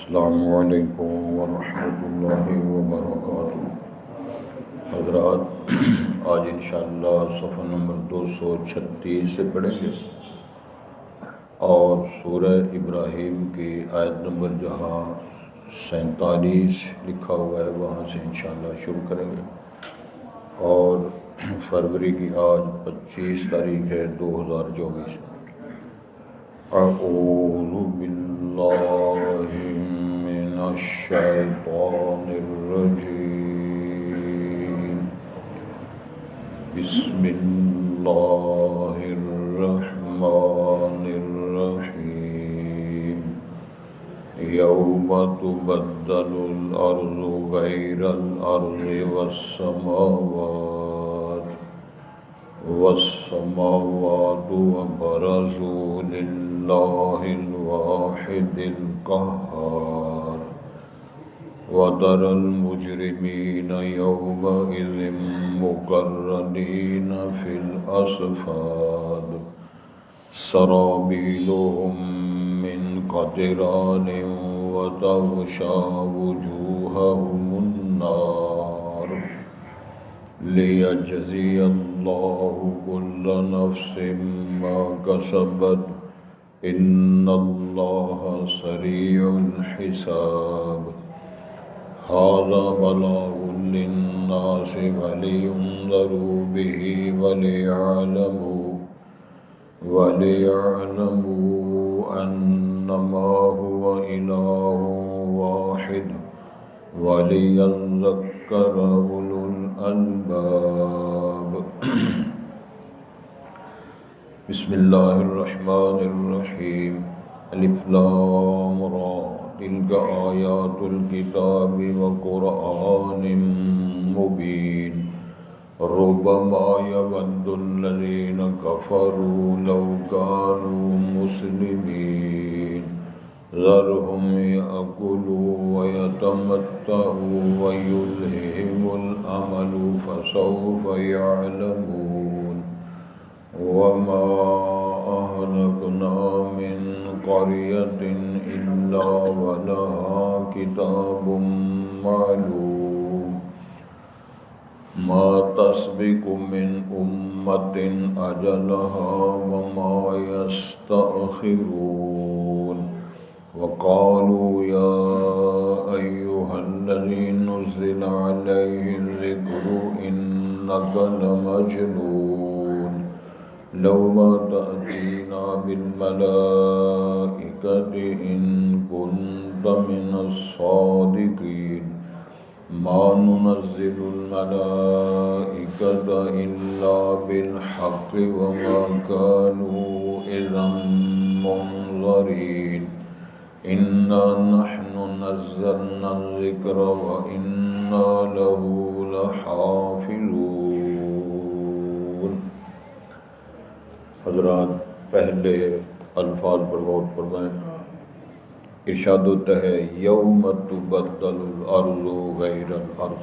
السلام علیکم ورحمۃ اللہ وبرکاتہ۔ حضرات، آج انشاءاللہ صفحہ نمبر 236 سے پڑھیں گے اور سورہ ابراہیم کی آیت نمبر جہاں 47 لکھا ہوا ہے وہاں سے انشاءاللہ شروع کریں گے، اور فروری کی آج 25 تاریخ ہے 2024۔ اعوذ باللہ من الشیطان الرجیم، بسم اللہ الرحمن الرحیم۔ یوم تبدل الارض غیر الارض والسماوات وبرزوا للہ الواحد القہار، وترى المجرمین یومئذ مقرنین فی الاصفاد، سرابیلهم من قطران وتغشى وجوههم النار، لیجزی اللہ کل نفس ما کسبت ان اللہ سریع الحساب۔ ھذا بلاغ للناس ولینذروا به وليعلموا انما هو اله واحد وليذكر اولو الالباب۔ بسم اللہ الرحمن الرحیم۔ الف لام را، تلک آیات الکتاب وقرآن مبین، ربما يود الذین کفروا لو كانوا مسلمین، ذرهم يأكلوا ويتمتعوا ويلههم الأمل فسوف يعلمون، وما أهلكنا من قرية إلا ولها كتاب معلوم، ما تسبق من أمة أجلها وما يستأخرون، وقالوا يا أيها الذي نزل عليه الذكر إنك لمجنون، لو ما تأتينا بالملائكة إن كنت من الصادقين، ما ننزل الملائكة إلا بالحق وما كانوا إذا منظرين، إنا نحن نزلنا الذكر وإنا له لحافظون۔ حضرات، پہلے الفاظ پر غور فرمائیں۔ ارشاد ہوتا ہے یوم تبدل الارض غیر الارض،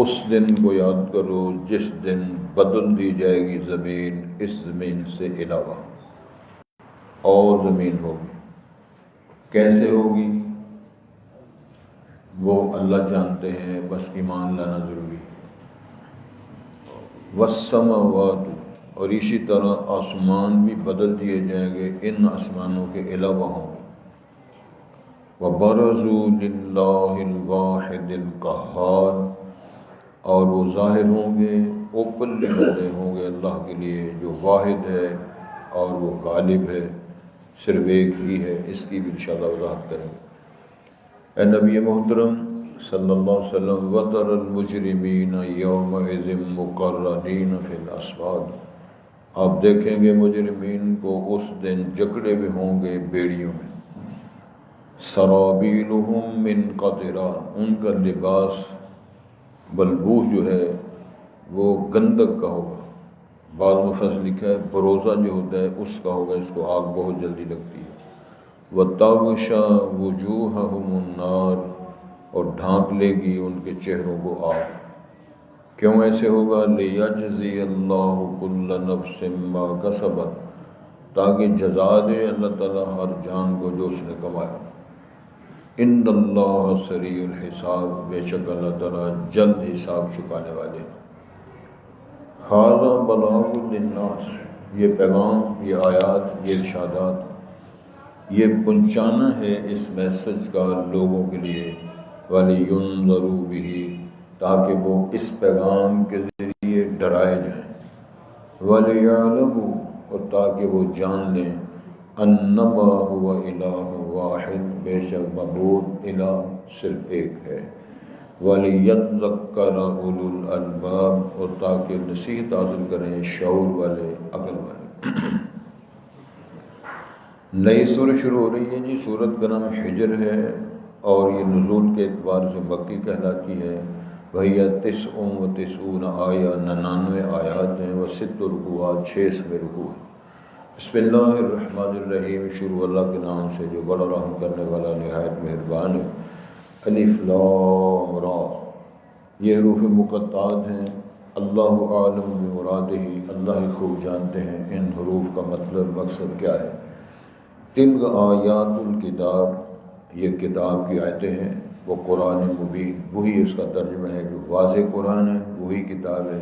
اس دن کو یاد کرو جس دن بدل دی جائے گی زمین اس زمین سے علاوہ اور زمین ہوگی۔ کیسے ہوگی وہ اللہ جانتے ہیں، بس ایمان لانا ضروری ہے۔ والسماوات، اور اسی طرح آسمان بھی بدل دیے جائیں گے، ان آسمانوں کے علاوہ ہوں گے۔ وَبَرَزُوا لِلَّهِ الْوَاحِدِ الْقَهَّارِ، اور وہ ظاہر ہوں گے، اوپنلی بڑے ہوں گے اللہ کے لیے جو واحد ہے اور وہ غالب ہے، صرف ایک ہی ہے۔ اس کی بھی انشاءاللہ وضاحت کریں گے۔ اے نبی محترم صلی اللہ علیہ وسلم، وَتَرَى الْمُجْرِمِينَ يَوْمَئِذٍ مُقَرَّنِينَ فِي الْأَصْفَادِ، آپ دیکھیں گے مجرمین کو اس دن جکڑے ہوئے ہوں گے بیڑیوں میں۔ سرابیلہم من قطران، ان کا لباس بلبوس جو ہے وہ گندک کا ہوگا۔ بعض مفسر لکھا ہے بروزہ جو ہوتا ہے اس کا ہوگا، اس کو آگ بہت جلدی لگتی ہے۔ وَتَغْشَى وُجُوهَهُمُ النَّارُ، اور ڈھانک لے گی ان کے چہروں کو آگ۔ کیوں ایسے ہوگا؟ لِيَجْزِيَ اللَّهُ كُلَّ نَفْسٍ مَا كَسَبَتْ، تاکہ جزا دے اللہ تعالیٰ ہر جان کو جو اس نے کمایا۔ ان اللہ سریع الحساب، بے شک اللہ تعالیٰ جلد حساب چکانے والے ہیں۔ ھذا بلاغ للناس، یہ پیغام، یہ آیات، یہ ارشادات، یہ پہنچانا ہے اس میسج کا لوگوں کے لیے، وَلِيُنذَرُوا بِهِ، تاکہ وہ اس پیغام کے ذریعے ڈرائے جائیں، وَلِيَعْلَمُوا، اور تاکہ وہ جان لیں، انما هو الہ واحد، بے شک معبود الہ صرف ایک ہے، وَلِيَذَّكَّرَ أُولُو الْأَلْبَابِ، اور تاکہ نصیحت حاصل کریں شعور والے، عقل والے۔ نئی سورہ شروع ہو رہی ہے جی، سورت کا نام حجر ہے اور یہ نزول کے اعتبار سے مکی کہلاتی ہے۔ وہی 99 آیہ، 99 آیات ہیں، وہ 6 رکوعات، 6 رکوع ہیں۔ بسم اللہ الرحمن الرحیم، شروع اللہ کے نام سے جو بڑا رحم کرنے والا نہایت مہربان ہے۔ الف لام را، یہ حروف مقطعات ہیں۔ اللہ عالم بمرادہ، اللہ ہی خوب جانتے ہیں ان حروف کا مطلب، مقصد کیا ہے۔ تلک آیات الکتاب، یہ کتاب کی آیتیں ہیں، وہ قرآن مبین، وہی اس کا ترجمہ ہے جو واضح قرآن ہے، وہی کتاب ہے،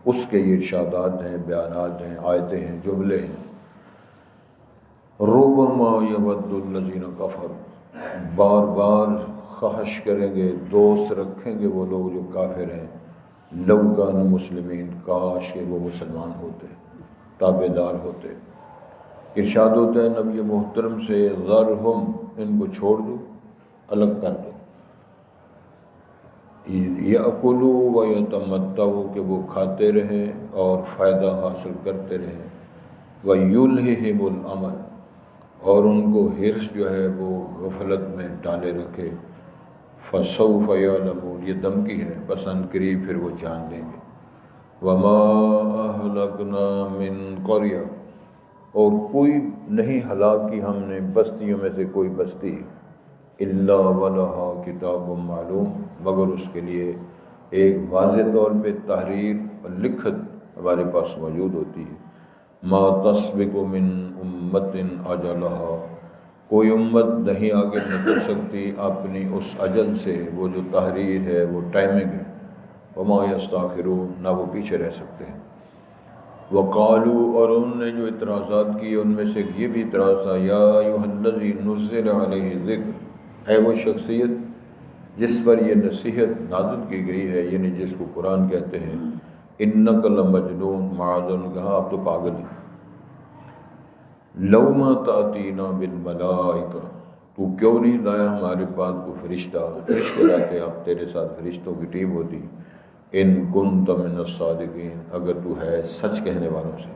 اس کے یہ ارشادات ہیں، بیانات ہیں، آیتیں ہیں، جملے ہیں۔ ربما یود الذین کفروا، بار بار خواہش کریں گے، دوست رکھیں گے وہ لوگ جو کافر ہیں، لو کانوا مسلمین، کاش کہ وہ مسلمان ہوتے، تابع دار ہوتے۔ ارشاد ہوتا ہے نبی محترم سے، ذرہم، ان کو چھوڑ دو، الگ کر دو، یأکلوا ویتمتعوا، کہ وہ کھاتے رہیں اور فائدہ حاصل کرتے رہیں، ویلہہم الامل، اور ان کو حرص جو ہے وہ غفلت میں ڈالے رکھے، فسوف یعلمون، یہ دھمکی ہے، بس ان قریب پھر وہ جان لیں گے۔ وما اہلکنا من قریہ، اور کوئی نہیں ہلاک کی ہم نے بستیوں میں سے کوئی بستی، الا ولہا کتاب معلوم، مگر اس کے لیے ایک واضح طور پہ تحریر اور لکھت ہمارے پاس موجود ہوتی ہے۔ ما تسبق من امت اجلہا، کوئی امت نہیں آگے نکل سکتی اپنی اس اجل سے، وہ جو تحریر ہے، وہ ٹائمنگ ہے۔ وما یستاخرون، نہ وہ پیچھے رہ سکتے ہیں۔ وقالوا، اور انہوں نے جو اعتراضات کیے ان میں سے یہ بھی اعتراض تھا، یا ایھا الذی نزل علیہ الذکر، اے وہ شخصیت جس پر یہ نصیحت نازل کی گئی ہے، یعنی جس کو قرآن کہتے ہیں، انک لمجنون، معاذ اللہ، کہا آپ تو پاگل ہیں۔ لو ما تأتینا بالملائکہ، تو کیوں نہیں لایا ہمارے پاس کو فرشتہ، فرشتے لاتے، آپ تیرے ساتھ فرشتوں کی ٹیم ہوتی، ان کنت من الصادقین، اگر تو ہے سچ کہنے والوں سے۔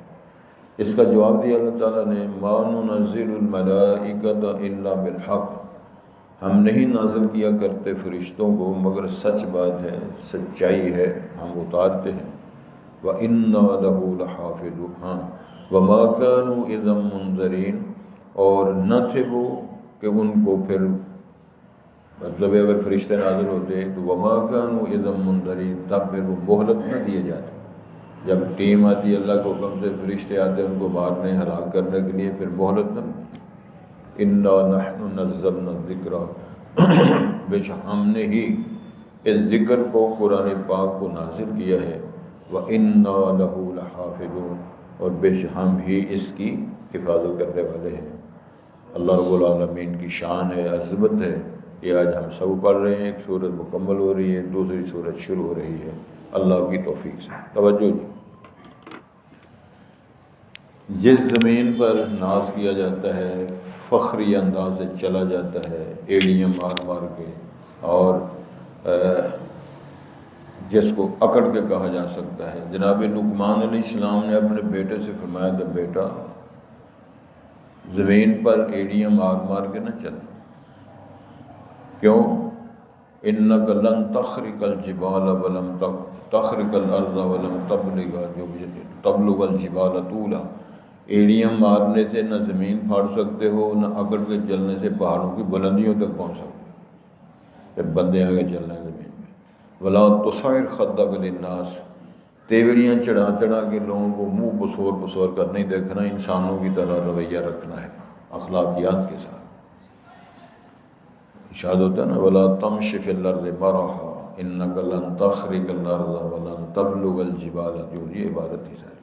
اس کا جواب دیا اللہ تعالیٰ نے، ما ننزل الملائکۃ الا بالحق، ہم نہیں نازل کیا کرتے فرشتوں کو مگر سچ بات ہے، سچائی ہے، ہم اتارتے ہیں۔ وَإِنَّا لَهُ لَحَافِظُونَ، ہاں، وَمَا كَانُوا إِذًا مُنذَرِينَ، اور نہ تھے وہ کہ ان کو پھر، مطلب اگر فرشتے نازل ہوتے تو وَمَا كَانُوا إِذًا مُنذَرِينَ، تب پھر وہ مہلت نہ دیے جاتے۔ جب ٹیم آتی ہے اللہ کے حکم سے، فرشتے آتے ہیں ان کو مارنے، ہلاک کرنے کے لیے، پھر مہلت نہ۔ اِنَّا نَحْنُ نَزَّلْنَا الذِّكْرَ، بے شک ہم نے ہی اس ذکر کو، قرآن پاک کو نازل کیا ہے، وَإِنَّا لَهُ لَحَافِظُونَ، اور بے شک ہم ہی اس کی حفاظت کرنے والے ہیں۔ اللہ رب العالمین کی شان ہے، عظمت ہے، یہ آج ہم سب پڑھ رہے ہیں، ایک سورت مکمل ہو رہی ہے، دوسری سورت شروع ہو رہی ہے، اللہ کی توفیق سے۔ توجہ جی، جس زمین پر ناز کیا جاتا ہے، فخری انداز سے چلا جاتا ہے، ایڑیاں مار مار کے، اور جس کو اکڑ کے کہا جا سکتا ہے، جناب لقمان علیہ السلام نے اپنے بیٹے سے فرمایا تھا، بیٹا زمین پر ایڑیاں مار مار کے نہ چلنا، کیوں؟ انک لن تخرق الجبال ولم تخرق الارض ولم تبلغ الجبال طولا، ایڑیاں مارنے سے نہ زمین پھاڑ سکتے ہو، نہ اکڑ کے چلنے سے پہاڑوں کی بلندیوں تک پہنچ سکتے ہو، جب بندے آگے چلنا ہے زمین میں۔ ولا تصعر خدک للناس، تیوریاں چڑھا چڑھا کے لوگوں کو منہ بسور بسور کر نہیں دیکھنا، انسانوں کی طرح رویہ رکھنا ہے، اخلاقیات کے ساتھ۔ ارشاد ہوتا ہے نا ولا تمش فی الارض مرحا انک لن تخرق الارض ولن تبلغ الجبال طول، یہ عبارت ہی ساری.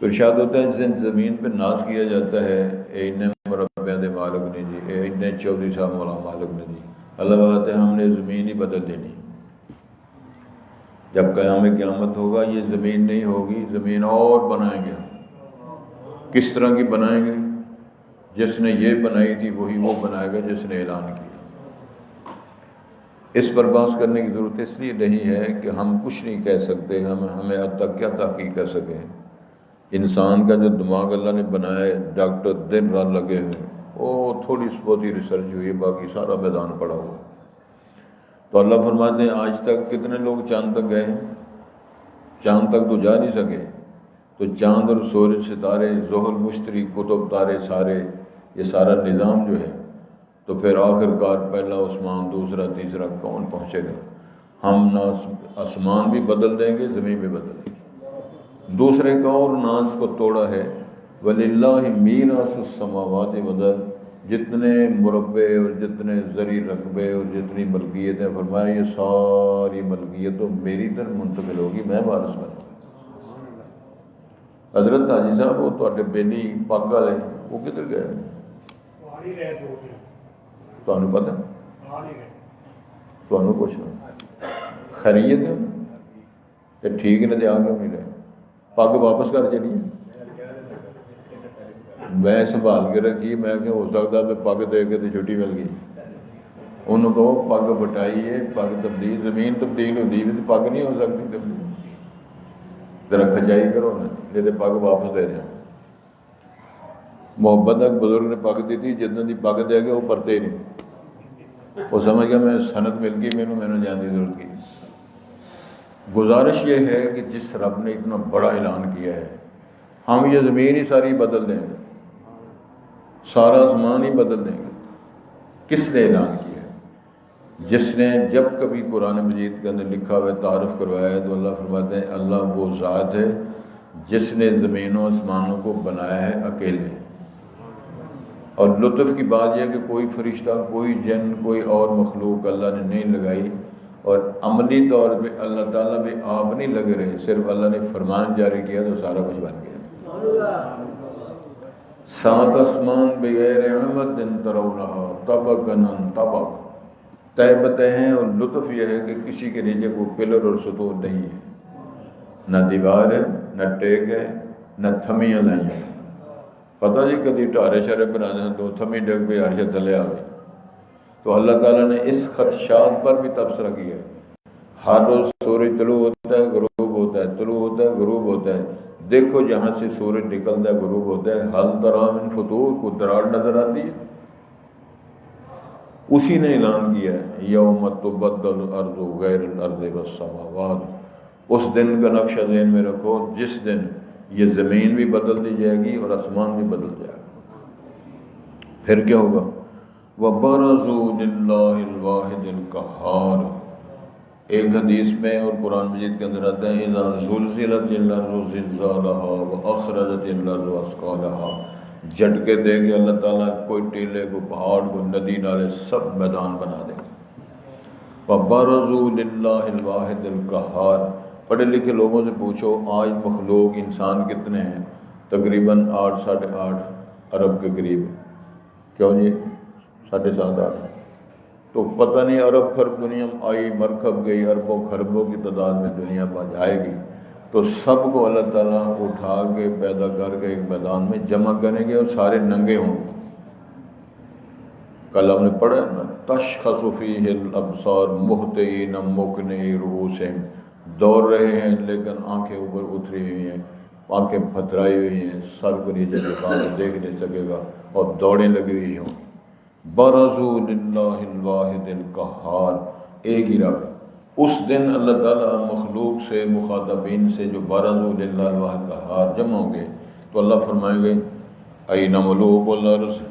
تو ارشاد ہوتا ہے زمین پہ ناز کیا جاتا ہے اے اتنے مربع دے مالک نے جی، اے اتنے 24 مولا مالک نے جی. اللہ بات ہے ہم نے زمین ہی بدل دینی. جب قیامت ہوگا یہ زمین نہیں ہوگی، زمین اور بنائیں گے. کس طرح کی بنائیں گے؟ جس نے یہ بنائی تھی وہی وہ بنائے گا جس نے اعلان کیا. اس پر بحث کرنے کی ضرورت اس لیے نہیں ہے کہ ہم کچھ نہیں کہہ سکتے، ہمیں اب تک کیا تحقیق کر سکیں. انسان کا جو دماغ اللہ نے بنایا ہے، ڈاکٹر دن رات لگے ہوئے، وہ تھوڑی سی بہت ہی ریسرچ ہوئی ہے، باقی سارا میدان پڑا ہوا. تو اللہ فرماتے ہیں آج تک کتنے لوگ چاند تک گئے؟ چاند تک تو جا نہیں سکے. تو چاند اور سورج، ستارے، زحل، مشتری، قطب، تارے، سارے یہ سارا نظام جو ہے، تو پھر آخر کار پہلا آسمان، دوسرا، تیسرا کون پہنچے گا؟ ہم نہ آسمان بھی بدل دیں گے، زمین بھی بدل دیں گے. دوسرے کا اور ناز کو توڑا ہے وَلِلَّهِ مِيرَاثُ السَّمَاوَاتِ وَالْأَرْضِ، جتنے مربع اور جتنے زرعی رقبے اور جتنی ملکیتیں، فرمایا یہ ساری ملکیت تو میری طرف منتقل ہوگی، میں وارث بنوں. حضرت حاجی صاحب وہ تو بیلی پگ والے وہ کدھر گئے؟ تمہیں پتہ تمہیں پوچھنا خیریت ہے کہ ٹھیک نے آ کے نہیں رہے؟ پگ واپس کر چلیے. میں سنبھال کے رکھی، میں کہ ہو سکتا تو پگ دے کے تو چھٹی مل گئی. انہوں کو پگ بٹائی ہے، پگ تبدیل، زمین تبدیل ہوتی ہے تو پگ نہیں ہو سکتی تبدیل. ذرا کھچائی کرو نا، نہیں تو پگ واپس دے دیں. محبت ایک بزرگ نے پگ دی تھی، جتنے دی پگ دے گئے وہ پرتے ہی نہیں. وہ سمجھ گیا میں سند مل گئی، میں نے جان کی ضرورت کی. گزارش یہ ہے کہ جس رب نے اتنا بڑا اعلان کیا ہے، ہم یہ زمین ہی ساری بدل دیں گے، سارا آسمان ہی بدل دیں گے. کس نے اعلان کیا ہے؟ جس نے جب کبھی قرآن مجید کے اندر لکھا ہوا تعارف کروایا ہے تو اللہ فرماتے ہیں اللہ وہ ذات ہے جس نے زمین و آسمانوں کو بنایا ہے اکیلے. اور لطف کی بات یہ ہے کہ کوئی فرشتہ، کوئی جن، کوئی اور مخلوق اللہ نے نہیں لگائی. اور عملی طور پہ اللہ تعالیٰ بھی آپ نہیں لگ رہے، صرف اللہ نے فرمان جاری کیا تو سارا کچھ بن گیا. سات آسمان بغیر عمد ترونہا طبقاً طبق، تہ بتہ ہیں. اور لطف یہ ہے کہ کسی کے نیچے کوئی پلر اور ستون نہیں ہے، نہ دیوار ہے، نہ ٹیک ہے، نہ تھمیاں لائی ہیں. پتہ جی کدی ٹارے شارے بنا دیں تو تھمی ڈگ پہ عرش تلے آ گئی. تو اللہ تعالیٰ نے اس خدشات پر بھی تبصرہ کیا ہے. ہر روز سورج طلوع ہوتا ہے، غروب ہوتا ہے، طلوع ہوتا ہے، غروب ہوتا ہے. دیکھو جہاں سے سورج نکلتا ہے، غروب ہوتا ہے، حل تری من فطور، کو دراڑ نظر آتی ہے. اسی نے اعلان کیا ہے یوم تبدل الارض غیر الارض والسماوات. اس دن کا نقشہ ذہن میں رکھو جس دن یہ زمین بھی بدل دی جائے گی اور آسمان بھی بدل جائے گا. پھر کیا ہوگا؟ وَبَرَزُوا لِلَّهِ الْوَاحِدِ الْقَهَّارِ. ایک حدیث میں اور قرآن مجید کے اندر آتا ہے اِذَا زُلْزِلَتِ الْأَرْضُ زِلْزَالَهَا وَأَخْرَجَتِ الْأَرْضُ أَثْقَالَهَا. جھٹکے دے گے اللہ تعالیٰ، کوئی ٹیلے، کوئی پہاڑ، کوئی ندی نالے سب میدان بنا دیں گے. وَبَرَزُوا لِلَّهِ الْوَاحِدِ الْقَهَّارِ. پڑھے لکھے لوگوں سے پوچھو آج مخلوق انسان کتنے ہیں؟ تقریباً 8 ساڑھے 8 ارب کے قریب. کیوں جی 7.5 8؟ تو پتہ نہیں ارب خرب دنیا آئی، مرکب گئی، اربوں خربوں کی تعداد میں دنیا پر جائے گی. تو سب کو اللہ تعالیٰ اٹھا کے پیدا کر کے ایک میدان میں جمع کریں گے اور سارے ننگے ہوں گے. کل ہم نے پڑھا نا تشخص فیہ الابصار مہطعین مقنعی رؤوسہم. دوڑ رہے ہیں لیکن آنکھیں اوپر اتری ہوئی ہیں، آنکھیں پھترائی ہوئی ہیں، سر کو نیچے جھکا کے دیکھ نہیں سکے گا اور دوڑیں لگی ہوئی ہوں. برزوا للہ الواحد القہار. ایک ہی رب. اس دن اللہ تعالیٰ مخلوق سے، مخاطبین سے جو برزوا للہ الواحد القہار جمع ہوں گے تو اللہ فرمائیں گے این ملوک الارض.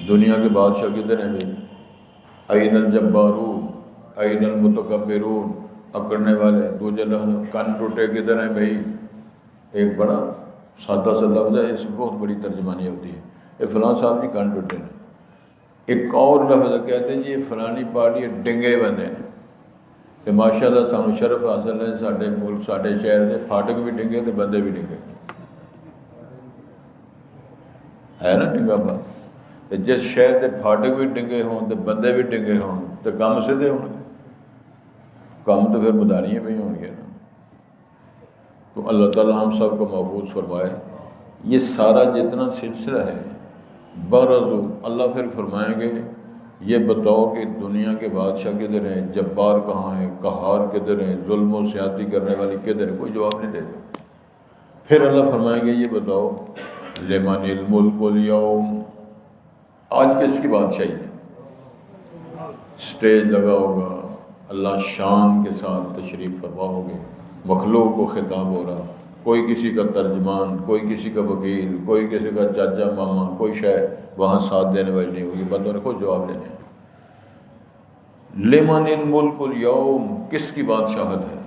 دنیا کے بادشاہ کدھر ہیں بھائی؟ این الجبارون، این المتکبرون، اکڑنے والے. دوجے لفظ کن ٹوٹے کدھر ہیں بھائی؟ ایک بڑا سادہ سا لفظ ہے، اس میں بہت بڑی ترجمانی ہوتی ہے. یہ فلاں صاحب جی کن ٹوٹے ہیں. ایک اور لفظ کہتے ہیں جی فلانی پارٹی ڈنگے بندے نے تو ماشاء اللہ سانو شرف حاصل ہے سارے ملک سارے شہر کے فاٹک بھی ڈنگے تو بندے بھی ڈنگے ہے نا ڈنگا بات جس شہر کے فاٹک بھی ڈنگے ہون تو بندے بھی ڈنگے ہون تو کام سیدھے ہون گے کام تو پھر مداریاں بھی ہوں گے نا تو اللہ تعالیٰ ہم سب کو محفوظ فرمائے یہ سارا جتنا سلسلہ ہے برضو اللہ پھر فرمائیں گے یہ بتاؤ کہ دنیا کے بادشاہ کدھر ہیں جبار کہاں ہیں قہار کدھر ہیں ظلم و زیادتی کرنے والی کدھر ہے کوئی جواب نہیں دے گا پھر اللہ فرمائیں گے یہ بتاؤ لمن الملک اليوم آج کس کی بادشاہی ہے سٹیج لگا ہوگا اللہ شان کے ساتھ تشریف فرما ہوگے مخلوق کو خطاب ہو رہا کوئی کسی کا ترجمان کوئی کسی کا وکیل کوئی کسی کا چاچا ماما کوئی شاید وہاں ساتھ دینے والی نہیں ہوگی بندوں نے خود جواب لینے لمن الملک اليوم کس کی بادشاہت ہے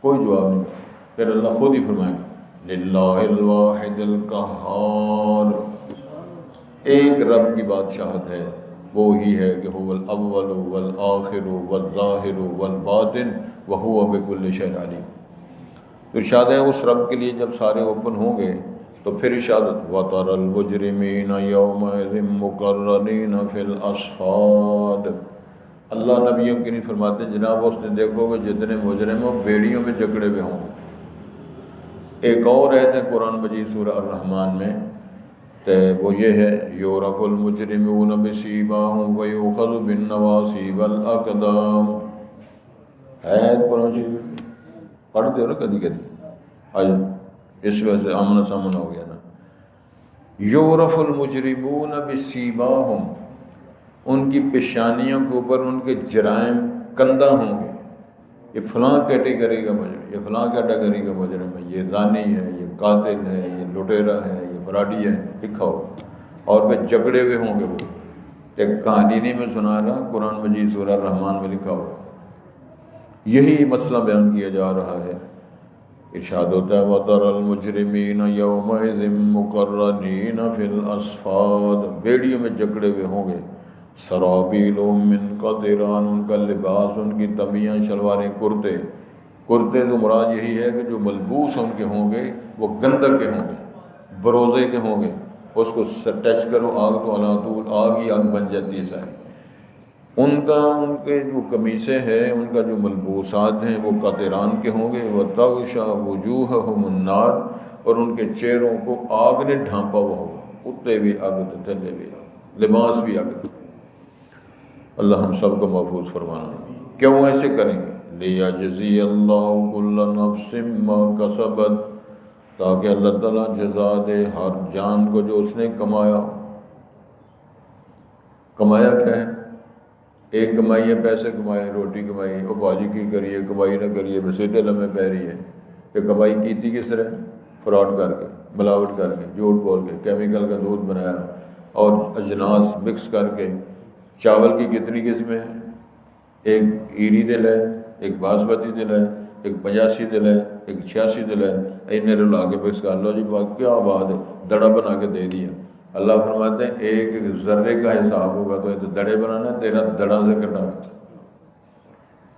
کوئی جواب نہیں پھر اللہ خود ہی فرمائے گا للہ الواحد القہار ایک رب کی بادشاہت ہے وہ ہی ہے کہ هو الاول والآخر والظاہر والباطن وهو بكل شيء علیم ارشاد ہے اس رب کے لیے جب سارے اوپن ہوں گے تو پھر ارشاد وَتَرَى الْمُجْرِمِينَ يَوْمَئِذٍ مُقَرَّنِينَ فِي الْأَصْفَادِ اللہ نبیوں کے نہیں فرماتے جناب اس دن دیکھو گے جتنے مجرم ہو بیڑیوں میں جکڑے ہوئے ہوں گے ایک اور آیت ہے قرآن مجید سورہ الرحمن میں تو وہ یہ ہے یُعْرَفُ الْمُجْرِمُونَ بِسِیمَاهُمْ وَیُؤْخَذُ بِالنَّوَاصِی وَالْأَقْدَامِ ہے قرآن شریف پڑھتے ہو نا کدی کدی آج اس وجہ سے آمنا سامنا ہو گیا نا یعرف المجرمون بسیماہم ان کی پیشانیوں کے اوپر ان کے جرائم کندہ ہوں گے یہ فلاں کیٹیگری کا مجرم یہ فلاں کیٹیگری کا مجرم ہے یہ زانی ہے یہ قاتل ہے یہ لٹیرا ہے یہ فراڈی ہے لکھا ہو اور پھر جکڑے ہوئے ہوں گے وہ ایک کہانی نہیں میں سنا رہا قرآن مجید سورہ الرحمن میں لکھا ہو یہی مسئلہ بیان کیا جا رہا ہے ارشاد ہوتا ہے وَتَرَى الْمُجْرِمِينَ يَوْمَئِذٍ مُقَرَّنِينَ فِي الْأَصْفَادِ بیڑیوں میں جکڑے ہوئے ہوں گے سَرَابِيلُهُم مِّن قَطِرَانٍ ان کا لباس ان کی تمیاں شلواریں کرتے تو مراد یہی ہے کہ جو ملبوس ان کے ہوں گے وہ گندک کے ہوں گے بروزے کے ہوں گے اس کو ٹچ کرو آگ تو علا طول آگ ہی آگ بن جاتی ہے ساری ان کے جو قمیصیں ہیں ان کا جو ملبوسات ہیں وہ قطران کے ہوں گے وَتَغْشَى وُجُوهَهُمُ النَّارُ اور ان کے چہروں کو آگ نے ڈھانپا ہوا ہوگا اتے بھی آگ تو تھلے بھی آگ لباس بھی آگ اللہ ہم سب کو محفوظ فرمانا کیوں ایسے کریں گے لِيَجْزِيَ اللَّهُ كُلَّ نَفْسٍ مَّا كَسَبَتْ تاکہ اللہ تعالیٰ جزا دے ہر جان کو جو اس نے کمایا کیا ہے ایک کمائی ہے پیسے کمائے روٹی کمائی وہ باجی کی کریے کمائی نہ کریے بسیتے لمحے پہ رہی ہے کہ کمائی کی تھی کس طرح فراڈ کر کے ملاوٹ کر کے جھوٹ بول کے کیمیکل کا دودھ بنایا اور اجناس مکس کر کے چاول کی کتنی قسمیں ہیں ایک ایری دل ہے ایک باسمتی دل ہے ایک 85 دل ہے ایک 86 دل ہے انہیں رلا کے مکس کر لو جی کیا بات ہے دڑا بنا کے دے دیا اللہ فرماتے ہیں ایک ذرے کا حساب ہوگا تو یہ تو دڑے بنانا تیرا دڑا سے کرنا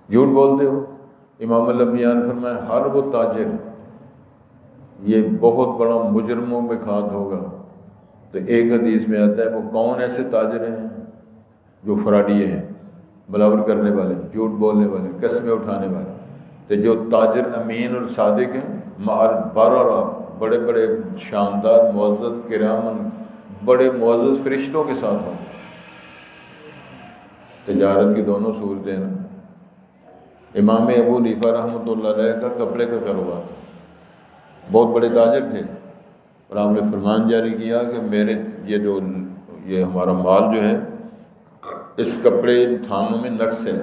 جھوٹ بولتے ہو امام الانبیاء نے فرمایا ہر وہ تاجر یہ بہت بڑا مجرموں میں کھاد ہوگا تو ایک حدیث میں آتا ہے وہ کون ایسے تاجر ہیں جو فراڈیے ہیں ملاوٹ کرنے والے جھوٹ بولنے والے قسمیں اٹھانے والے تو جو تاجر امین اور صادق ہیں بارہ بڑے بڑے شاندار معزز کرامن بڑے معزز فرشتوں کے ساتھ ہوں تجارت کی دونوں صورتیں ہیں امام ابو حنیفہ رحمۃ اللہ علیہ کا کپڑے کا کاروبار تھا بہت بڑے تاجر تھے اور آپ نے فرمان جاری کیا کہ میرے یہ ہمارا مال جو ہے اس کپڑے تھانوں میں نقص ہے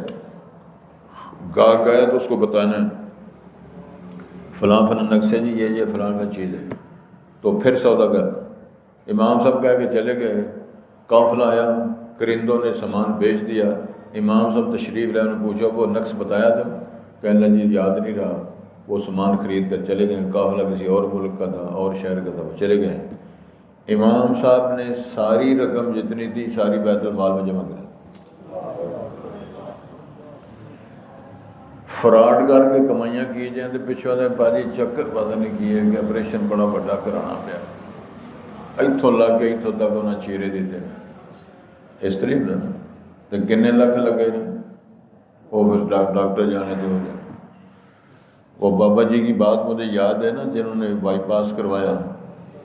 گاہک آیا تو اس کو بتانا ہے فلاں نقص ہے جی یہ فلاں کا چیز ہے تو پھر سودا کر امام صاحب کہہ کے چلے گئے قافلہ آیا کرندوں نے سامان بیچ دیا امام صاحب تشریف لائے انہوں نے پوچھا وہ نقص بتایا تھا کہنے لگا جی یاد نہیں رہا وہ سامان خرید کر چلے گئے قافلہ کسی اور ملک کا تھا اور شہر کا تھا وہ چلے گئے امام صاحب نے ساری رقم جتنی تھی ساری بیت المال میں جمع کری، فراڈ کر کے کمائیاں کی جائیں تو پچھوں نے باجی چکر پتہ نہیں کیے کہ آپریشن بڑا بڑا کرانا پیا، اتوں لگ کے اتوں تک انہیں چیرے دیتے ہیں اس طریقے تو کنے لکھ لگے نا، وہ پھر ڈاکٹر جانے دے ہو جائے۔ وہ بابا جی کی بات مجھے یاد ہے نا، جنہوں نے بائی پاس کروایا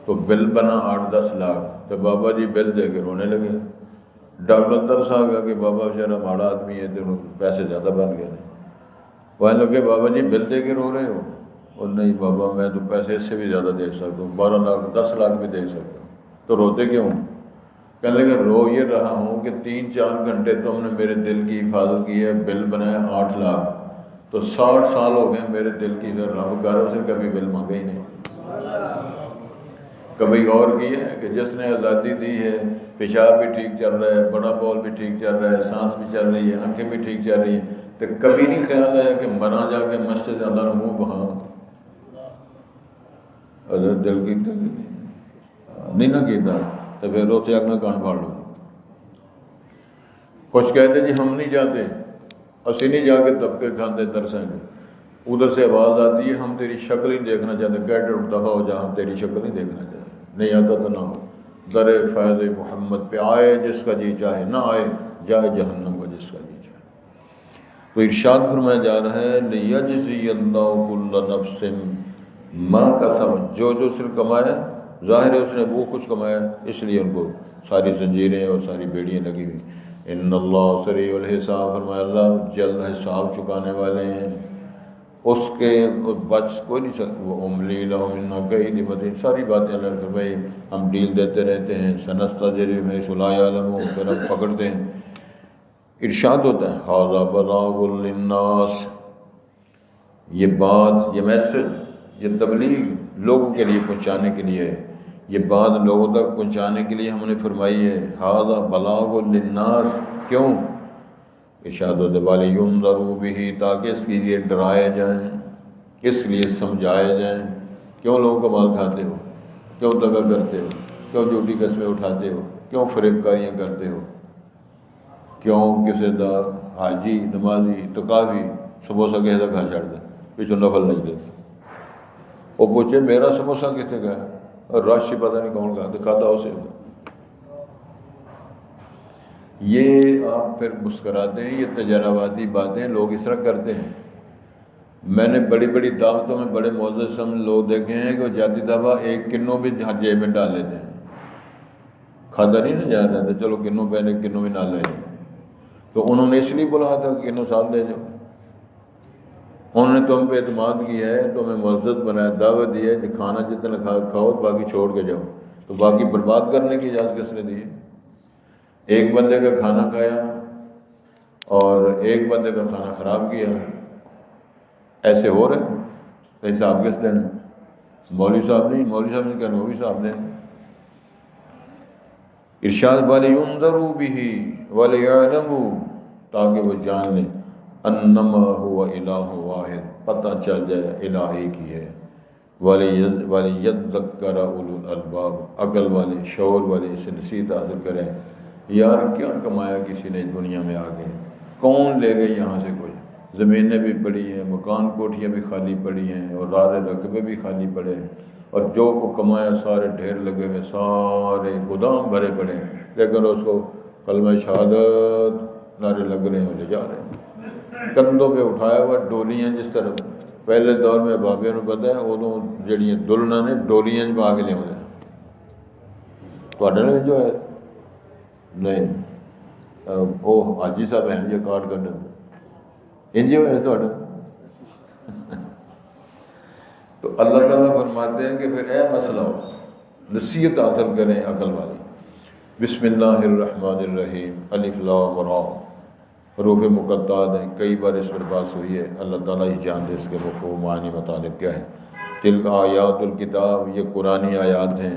تو بل بنا 8-10 لاکھ، تو بابا جی بل دے کے رونے لگے۔ ڈاکٹر ترس آ گیا کہ بابا بیچارہ ماڑا آدمی ہے تو پیسے زیادہ بن گئے، وہ لگے بابا جی بل دے کے رو رہے ہو؟ اور نہیں بابا میں تو پیسے اس سے بھی زیادہ دے سکتا ہوں، 12 لاکھ 10 لاکھ بھی دے سکتا ہوں، تو روتے کیوں؟ کہنے لگے رو یہ رہا ہوں کہ 3-4 گھنٹے تم نے میرے دل کی حفاظت کی ہے، بل بنایا 8 لاکھ، تو 60 سال ہو گئے میرے دل کی، پھر رب کر اس نے کبھی بل مانگا ہی نہیں۔ کبھی غور کیا ہے کہ جس نے آزادی دی ہے، پیشاب بھی ٹھیک چل رہا ہے، بڑا بول بھی ٹھیک چل رہا ہے، سانس بھی چل رہی ہے، آنکھیں بھی ٹھیک چل رہی ہیں، تو کبھی نہیں خیال آیا کہ مرا جا کے مسجد اللہ نے منہ بہاؤں؟ حضرت دل کی نہیں نہ کیتا تو پھر روتے اگنا کان پھاڑ لو۔ کچھ کہتے جی ہم نہیں جاتے، اسی نہیں جا کے طبقے کھاتے ترسیں گے، ادھر سے آواز آتی ہے ہم تیری شکل ہی دیکھنا چاہتے، گیٹ دفعہ ہو جا، ہم تیری شکل ہی دیکھنا چاہتے، نہیں آتا تو نہ ہو، در فیض محمد پہ آئے جس کا جی چاہے، نہ آئے جائے جہنم کو جس کا جی چاہے۔ تو ارشاد فرمایا جا رہا ہے لیجزی اللہ کل نفس ما کسبت، جو جو صرف کمایا ظاہر ہے اس نے وہ کچھ کمایا، اس لیے ان کو ساری زنجیریں اور ساری بیڑیاں لگی ہوئی۔ ان اللہ سریع الحساب، فرمایا اللہ جلد حساب چکانے والے ہیں، اس کے بچ کوئی نہیں سکتا۔ وہ املی لہم ان کید متین، ساری باتیں اللہ نے فرمائی، ہم ڈیل دیتے رہتے ہیں، سنستدرجہم حیث لا یعلمون، پھر ہم پکڑتے ہیں۔ ارشاد ہوتا ہے ھذا بلاغ للناس، یہ بات، یہ میسج، یہ تبلیغ لوگوں کے لیے پہنچانے کے لیے ہے، یہ بات لوگوں تک پہنچانے کے لیے ہم نے فرمائی ہے۔ ھذا بلاغ للناس، کیوں؟ ارشاد ہوتا ہے وَلِيُنذَرُوا بِهِ، تاکہ اس کے لیے ڈرائے جائیں، اس لیے سمجھائے جائیں۔ کیوں لوگوں کا مال کھاتے ہو؟ کیوں دغا کرتے ہو؟ کیوں جھوٹی قسمیں اٹھاتے ہو؟ کیوں فریب کاریاں کرتے ہو؟ کیوں کسی دا حاجی نمازی تقاوی سموسہ کسی کا کھا چھڑ دے، پچھوں نفل نہیں دیتے، وہ پوچھے میرا سموسہ کتنے کا ہے، اور راشی پتہ نہیں کون کا دکھاتا اسے۔ یہ آپ پھر مسکراتے ہیں، یہ تجرباتی باتیں لوگ اس طرح کرتے ہیں۔ میں نے بڑی بڑی دعوتوں میں بڑے معزز لوگ دیکھے ہیں کہ وہ جاتی دفعہ ایک کنوں بھی جیب میں ڈال لیتے ہیں، کھاتا نہیں نہ جا رہا تھا، چلو کنوں پہلے کنوں بھی ڈال لے جاؤ، تو انہوں نے اس لیے بولا تھا کہ کنوں ساتھ لے جاؤ، انہوں نے تم پہ اعتماد کیا ہے، تمہیں معزز بنایا، دعوت دی ہے کہ کھانا جتنا کھاؤ باقی چھوڑ کے جاؤ، تو باقی برباد کرنے کی اجازت کس نے دی ہے؟ ایک بندے کا کھانا کھایا اور ایک بندے کا کھانا خراب کیا، ایسے ہو رہے تو حساب کس دینا؟ مولوی صاحب نہیں، مولوی صاحب نے کہا مولوی صاحب نے۔ ارشاد وَلِيُنذَرُوا بِهِ وَلِيَعْلَمُوا، تاکہ وہ جان لیں انما هو الہ واحد، پتہ چل جائے الہ ایک ہی ہے، وَلِيَذَّكَّرَ أُولُو الْأَلْبَابِ، عقل والے شعور والے اس سے نصیحت حاصل کریں۔ یار کیا کمایا کسی نے دنیا میں آگے، کون لے گئے یہاں سے؟ کوئی زمینیں بھی پڑی ہیں، مکان کوٹھیاں بھی خالی پڑی ہیں، اور رارے رقبے بھی خالی پڑے ہیں، اور جو کو کمایا سارے ڈھیر لگے ہوئے، سارے گودام بھرے پڑے ہیں، لیکن اس کو کلمہ شہادت نعرے لگ رہے ہیں، لے جا رہے ہیں کندھوں پہ اٹھایا ہوا ڈولیاں، جس طرح پہلے دور میں بابیاں نے پتہ ہے ادوں جڑیاں دلہناں نے ڈولیاں پا کے لیا تھوڑے جو ہے نہیں وہ حاجی صاحب ہیں جی کارڈ کر انجی ہوئے تھوڑے۔ تو اللہ تعالیٰ فرماتے ہیں کہ پھر اے مسئلہ ہو، نصیحت حاصل کریں عقل والی۔ بسم اللہ الرحمن الرحیم، الف لام را، حروف مقطعات ہیں، کئی بار اس پر بات ہوئی ہے، اللہ تعالیٰ ہی جانتے اس کے مفہوم معنی مطالب کیا ہے۔ تلک آیات الکتاب، یہ قرآنی آیات ہیں،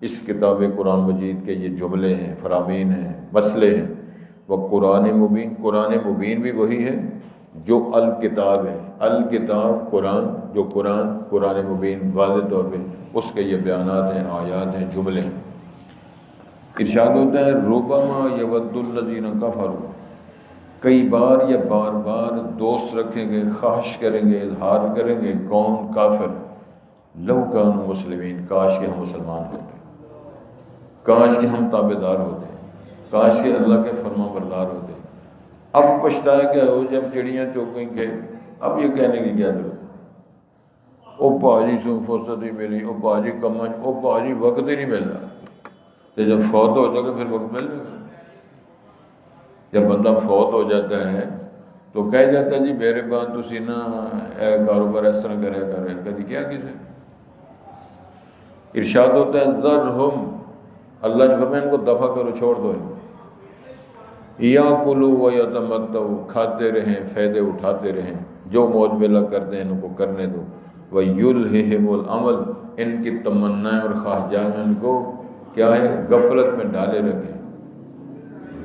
اس کتاب قرآن مجید کے یہ جملے ہیں، فرامین ہیں، مسئلے ہیں۔ وہ قرآن مبین، قرآن مبین بھی وہی ہے جو الکتاب ہے، الکتاب قرآن، جو قرآن مبین واضح طور پہ اس کے یہ بیانات ہیں، آیات ہیں، جملے ہیں۔ ارشاد ہوتا ہے ربما یود الذین کفروا، کئی بار یا بار بار دوست رکھیں گے، خواہش کریں گے، اظہار کریں گے کون؟ کافر، لو کانوا مسلمین، کاش کہ ہم مسلمان ہوتے، کاش کہ ہم تابع دار ہوتے، کاش کہ اللہ کے فرما بردار ہوتے۔ اب پچھتایا کیا ہو جب چڑیاں چوکیں گے، اب یہ کہنے کی کیا ضرورت؟ او پاجی سو فرصت ہی ملی، او پاجی کمج، او پاجی وقت ہی نہیں مل رہا۔ تو جب فوت ہو جائے گا پھر وقت مل جائے گا۔ جب بندہ فوت ہو جاتا ہے تو کہہ جاتا ہے جی میرے بعد تسی نا اے کاروبار اس طرح کرے کرے، کدی کیا کسے؟ ارشاد ہوتا ہے ذرہم، اللہ جو فرمائے ان کو دفع کرو، چھوڑ دو ان کو، یاکلوا ویتمتعوا، کھاتے رہیں، فائدے اٹھاتے رہیں، جو موج میلہ کرتے ہیں ان کو کرنے دو، ویلہہم الامل، ان کی تمنائیں اور خواہشات ان کو کیا ہے؟ غفلت میں ڈالے رکھیں،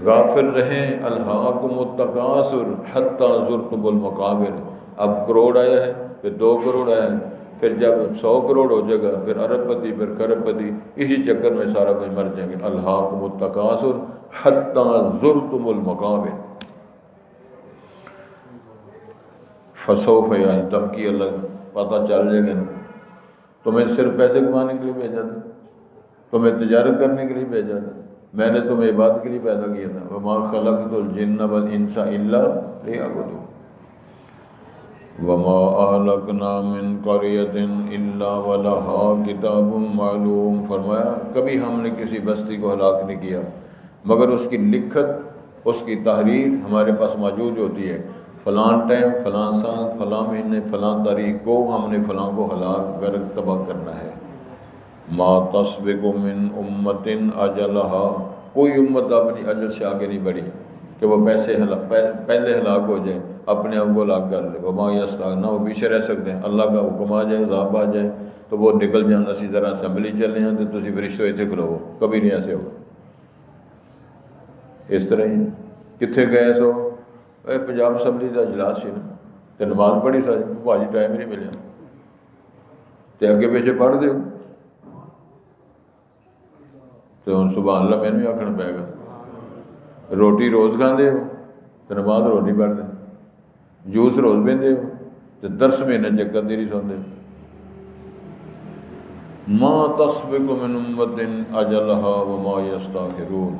غافل رہیں۔ الہاکم التکاثر حتی زرتم المقابر، اب کروڑ آیا ہے، پھر 2 کروڑ آیا ہے، پھر جب 100 کروڑ ہو جائے گا پھر ارب پتی، پھر کھرب پتی، اسی چکر میں سارا کچھ مر جائیں گے۔ الہاکم التکاثر حتی زرتم المقابر، فسوف یعلمون، دھمکی اللہ، پتہ چل جائے گا۔ تمہیں صرف پیسے کمانے کے لیے بھیجا تھا، تمہیں تجارت کرنے کے لیے بھیجا تھا، میں نے تمہیں عبادت کے لیے پیدا کیا تھا۔ وما خلقت الجن والانس الا لیعبدون وما اہلکنا من قریۃ الا ولہا کتاب معلوم، فرمایا کبھی ہم نے کسی بستی کو ہلاک نہیں کیا مگر اس کی لکھت، اس کی تحریر ہمارے پاس موجود ہوتی ہے، فلاں ٹائم، فلاں سال، فلاں مہینے، فلاں تاریخ کو ہم نے فلاں کو ہلاک کر تباہ کرنا ہے۔ ما تسبق من امت اجلہا، کوئی امت اپنی اجل سے آگے نہیں بڑھی کہ وہ پہلے ہلاک ہو جائے، اپنے آپ کو ہلاک کر لے۔ وما یستعجلون، وہ پیچھے رہ سکتے ہیں، اللہ کا حکم آ جائے، عذاب آ جائے تو وہ نکل جانا، اسی طرح اسمبلی چلنے ہیں تو تسی فرشتوں اتنے کھلو، کبھی نہیں ایسے ہو۔ اس طرح ہی کتنے گئے سو پنجاب اسمبلی کا اجلاس سی نا، تو نماز پڑھی ساری، بھاجی ٹائم ہی نہیں ملیا، تو اگے پیچھے پڑھ دیو، تو ہوں سبحان اللہ مینوں بھی آکھنا پائے گا۔ روٹی روز کھاندے ہو تو نماز روز نہیں پڑھتے، جوس روز پیندے ہو تو 10 مہینے چکر دی نہیں سوندے۔ ما تسبق من امت اجلہا وما یستاخرون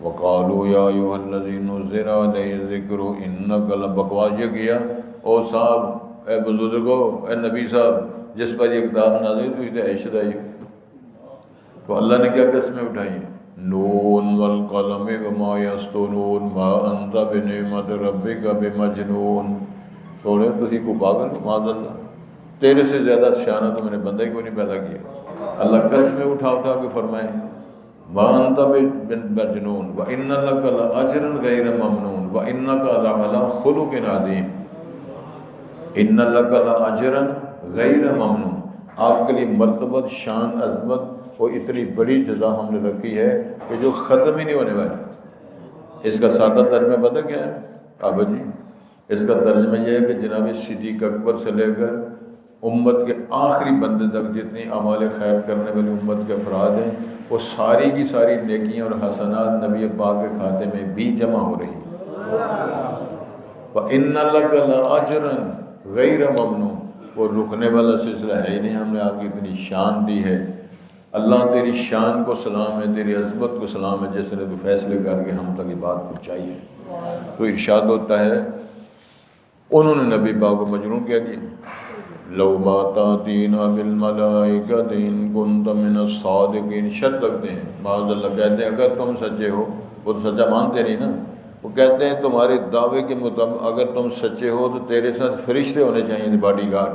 وقالوا یا ایھا الذی نزل علیہ الذکر انک بکواس یہ کیا، او صاحب، اے بزرگو، اے نبی صاحب جس پر یہ کتاب نازل ہوئی تو عشق آئی، تو اللہ نے کیا قسمیں اٹھائی ہیں؟ نون والقلم وما یسطرون ما انت بنعمت ربک بمجنون، سوڑے تسی کو پاگل ہو، معاذ اللہ، تیرے سے زیادہ شانہ تو میں نے بندے کو نہیں پیدا کیا۔ اللہ قسمیں اٹھا اٹھا کے فرمائے ما انت بمجنون وان لک لاجرا غیر ممنون وانک لعلی خلق عظیم، ان لک لاجرا غیر ممنون، آپ کے لیے مرتبت، شان، عظمت اور اتنی بڑی جزا ہم نے رکھی ہے کہ جو ختم ہی نہیں ہونے والی۔ اس کا سادہ ترجمہ پتہ کیا ہے آبا جی؟ اس کا ترجمہ یہ ہے کہ جناب صدیق اکبر سے لے کر امت کے آخری بندے تک جتنی اعمال خیر کرنے والی امت کے افراد ہیں، وہ ساری کی ساری نیکیاں اور حسنات نبی پاک کے کھاتے میں بھی جمع ہو رہی ہیں۔ وَإِنَّ لَكَ لَأَجْرًا غَيْرَ مَمْنُونٍ، وہ رکنے والا سلسلہ ہے ہی نہیں، ہم نے آپ کی اتنی شان دی ہے۔ اللہ تیری شان کو سلام ہے، تیری عظمت کو سلام ہے، جس نے تو فیصلے کر کے ہم تک یہ بات پہنچائی ہے۔ تو ارشاد ہوتا ہے انہوں نے نبی پاک کو مجنون کہہ دیا۔ لو ما تاتینا بالملائکۃ ان کنت من الصادقین، شرط رکھتے ہیں، معاذ اللہ کہتے ہیں اگر تم سچے ہو، وہ تو سچا مانتے نہیں نا، وہ کہتے ہیں تمہارے دعوے کے مطابق اگر تم سچے ہو تو تیرے ساتھ فرشتے ہونے چاہیے، باڈی گارڈ۔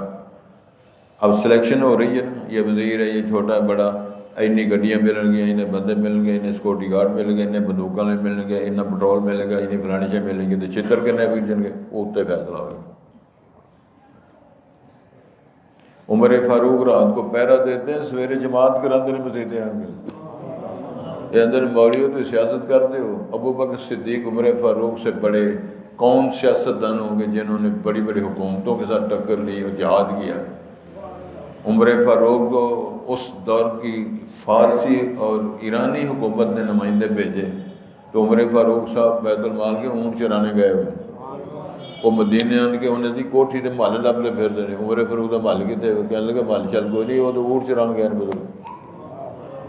اب سلیکشن ہو رہی ہے، یہ وزیر ہے، یہ چھوٹا بڑا، اتنی گڈیاں مل گئی، انہیں بندے مل گئے، انہیں سیکورٹی گارڈ مل گئے، انہیں بندوقاں مل گئے، انہیں پٹرول مل گیا، انہیں فلانی شے مل گئی، تو چتر کرنے پھر جن گے، اتنے فیصلہ ہوئے۔ عمر فاروق رات کو پہرا دیتے ہیں، سویرے جماعت کراتے ہیں مسجدیں آگے، یہ اندر مولیوں تو سیاست کرتے ہو۔ ابو بکر صدیق عمر فاروق سے بڑے کون سیاست دان ہوں گے جنہوں نے بڑی بڑی حکومتوں کے ساتھ ٹکر لی اور جہاد کیا؟ عمر فاروق کو اس دور کی فارسی اور ایرانی حکومت نے نمائندے بھیجے، تو عمر فاروق صاحب بیت المال کے اونٹ چرانے گئے ہوئے، وہ مدینے آن کے انہیں دی کوٹھی تے مال لبلے پھر دے عمر فاروق دا مال کیتے کہنے لگے مال چل کوئی نہیں، وہ تو اونٹ چران گئے بزرگ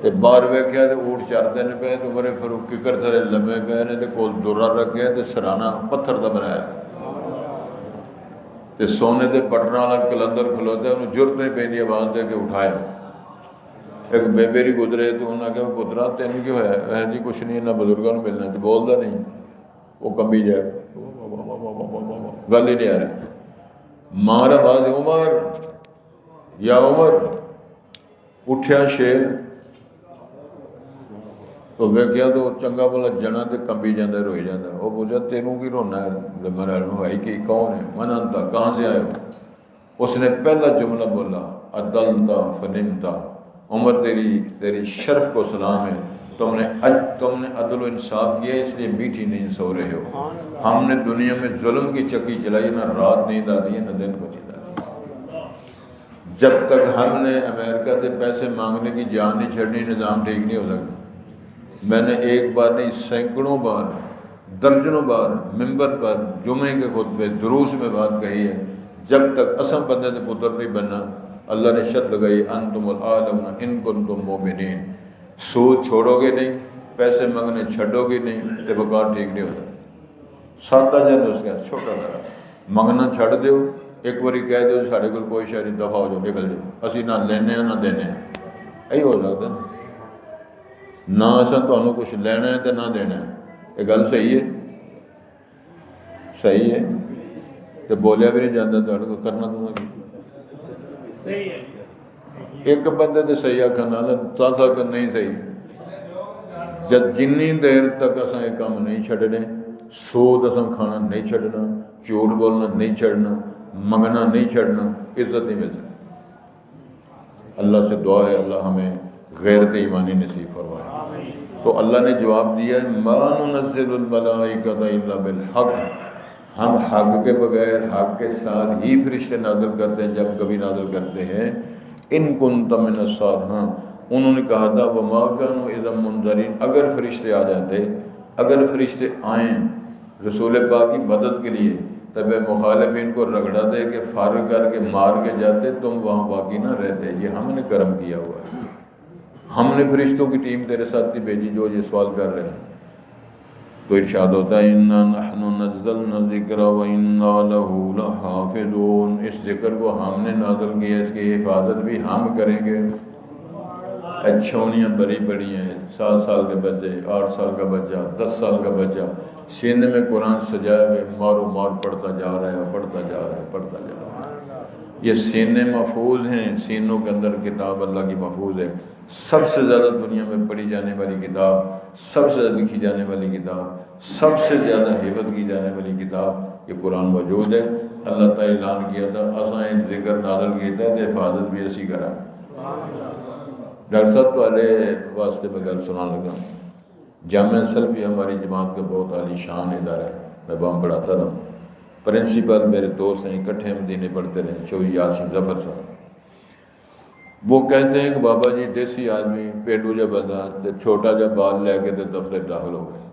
تے باہر ویکھیا تے اونٹ چرتے نے پے تے عمر فاروق ککر تھلے لمے پے نے تے کول درا رکھیا تے سرانہ پتھر دا بنایا تے سونے دے بٹنا والا کلندر کھلوتا ہے، انہوں ضرورت نہیں پیندی آواز دے کے اٹھایا۔ ایک بیبیری گزرے تو انہوں نے کہا پترا تین کیوں ہے؟ جی کچھ نہیں، نہ بزرگوں نے ملنا تو بولتا نہیں، وہ کمبی جائے گل ہی نہیں آ رہی، مار آواز عمر یا عمر، اٹھیا شیر تو ویکھیا تو چنگا بولا جنا تے کمبی جاندے روئی جاندے، وہ بولیا تینوں کی رونا ہے؟ میرا بھائی کی کون ہے؟ من انتا، کہاں سے آئے ہو؟ اس نے پہلا جملہ بولا عدلتا فنمتا، عمر تیری شرف کو سلام ہے، تم نے عدل و انصاف کیا اس لیے میٹھی نہیں سو رہے ہو، ہم نے دنیا میں ظلم کی چکی چلائی، نہ رات نیند آتی ہے نہ دن کو نیند آتی، جب تک ہم نے امریکہ سے پیسے مانگنے کی جان نہیں چھڑنی نظام ٹھیک نہیں ہو سکتا۔ میں نے ایک بار نہیں سینکڑوں بار درجنوں بار ممبر پر جمعے کے خطبے دروس میں بات کہی ہے، جب تک اسم بندے سے پتر نہیں بننا، اللہ نے شرط لگائی انتم العالمون ان کنتم مومنین، سود چھوڑو گے نہیں، پیسے مانگنے چھڑو گے نہیں تو وقار ٹھیک نہیں ہوتا۔ سادہ جن اس کا چھوٹا سا منگنا چھڑ دیو، ایک باری کہہ دو سارے کو کوئی شہری دفاع ہو جاؤ نکل جاؤ، اسی نہ لینے ہیں نہ دینے ہیں، یہی ہو سکتا ہے نہ اصل تو کچھ لینا ہے تو نہ دینا ہے، یہ گل صحیح ہے؟ صحیح ہے تو بولیا بھی نہیں جاتا تو کرنا تو صحیح ہے، ایک بندے تو صحیح آخر نال تک نہیں صحیح، جب جنی دیر تک اصا یہ کام نہیں چھڈنے، سود اصا کھانا نہیں چھڈنا، جھوٹ بولنا نہیں چھڈنا، منگنا نہیں چھڈنا، عزت نہیں مل سکتی۔ اللہ سے دعا ہے اللہ ہمیں غیرت ایمانی نصیب فرمائے۔ تو اللہ نے جواب دیا ہے ما ننزل الملائکۃ الا بالحق، ہم حق کے بغیر حق کے ساتھ ہی فرشتے نازل کرتے ہیں، جب کبھی نازل کرتے ہیں۔ ان کنت من الصالحین، انہوں نے کہا تھا وما كانوا اذا منذرین، اگر فرشتے آ جاتے، اگر فرشتے آئیں رسول پاک کی مدد کے لیے، تب مخالفین کو رگڑا دے کے فارغ کر کے مار کے جاتے، تم وہاں باقی نہ رہتے۔ یہ ہم نے کرم کیا ہوا ہے، ہم نے فرشتوں کی ٹیم تیرے ساتھ نہیں بھیجی جو یہ سوال کر رہے ہیں۔ تو ارشاد ہوتا ہے انا نحن نزلنا الذکر وانا له لحافظون، اس ذکر کو ہم نے نازل کیا، اس کی حفاظت بھی ہم کریں گے۔ چھونیاں بڑی بڑی ہیں، 7 سال کے بچے، 8 سال کا بچہ، 10 سال کا بچہ سینے میں قرآن سجائے ہوئے مارو مار پڑھتا جا رہا ہے، پڑھتا جا رہا ہے، پڑھتا جا رہا ہے۔ یہ سینے محفوظ ہیں، سینوں کے اندر کتاب اللہ کی محفوظ ہے۔ سب سے زیادہ دنیا میں پڑھی جانے والی کتاب، سب سے زیادہ لکھی جانے والی کتاب، سب سے زیادہ حفظ کی جانے والی کتاب یہ قرآن موجود ہے۔ اللہ تعالیٰ اعلان کیا تھا اسائیں ذکر نازل کیتا ہے تو حفاظت بھی اسی کرا۔ ڈاکٹر صاحب تو واسطے میں گل سنا لگا، جامعہ سلفی ہماری جماعت کا بہت عالی شان ادارہ ہے، میں وہاں پڑھاتا رہا، پرنسپل میرے دوست ہیں، اکٹھے مدینے پڑھتے رہے، چوہی یاسین ظفر صاحب، وہ کہتے ہیں کہ بابا جی دیسی آدمی پینڈو جا بندہ چھوٹا جا بال لے کے دفتر داخل ہو گئے۔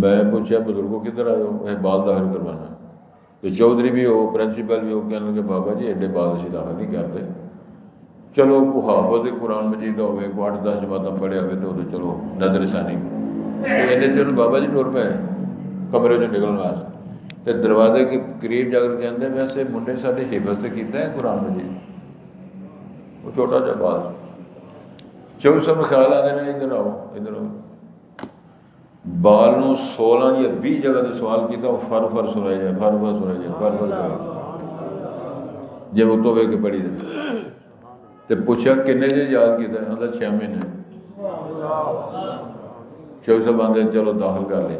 میں پوچھا بزرگوں کدھر آئے ہو؟ بال داخل کروانا ہے، کہ چودھری بھی ہو پرنسپل بھی ہو، کہنے لگے بابا جی ایڈے بال اسی داخل نہیں کرتے، چلو کو حافظ قرآن مجید ہوئے کو 8-10 جماعتیں پڑھے ہوئے تو چلو نظر ثانی چلو بابا جی ٹر پہ کمرے جو نکلنا واسطے تے دروازے کے قریب جا کر کہتے ہیں ویسے منڈے سارے حفظ سے کیتا ہے قرآن مجید، وہ چھوٹا جا بال چلو سب خیال آتے ہیں ادھر آؤ ادھر آؤ، بال نو 16 یا 20 جگہ سے سوال کیتا، وہ فر فر سنائی جائے، فر فر سنائی جائے، فر فر سنائی جائے، جب وہ توبے کے پڑھی دے تے پوچھا کنے جے یاد کیتا ہے؟ اندر 6 مہینے۔ چلو سب آندے چلو داخل کر لیں،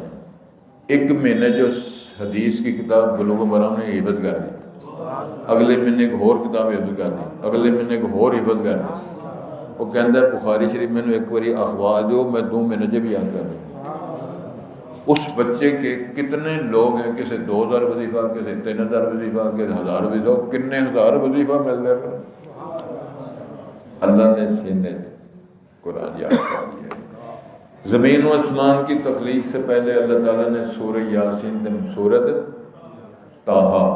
1 مہینے جو حدیث کی کتاب بلوغ المرام نے حفظ کر دی، اگلے مہینے ایک اور کتاب حفظ کر دی، اگلے مہینے ایک اور حفظ کر دی۔ وہ کہتا ہے بخاری شریف میں نے ایک باری اخبار جو میں 2 مہینے سے بھی یاد کر رہا ہوں۔ اس بچے کے کتنے لوگ ہیں، کسی 2000 وظیفہ، کسی 3000 وظیفہ، کسی 1000 وظیفہ، کنے ہزار وظیفہ مل رہے ہیں۔ اللہ نے سینے سے قرآن یاد کر دیا۔ زمین و آسمان کی تخلیق سے پہلے اللہ تعالیٰ نے سورہ یاسین سورت طٰہٰ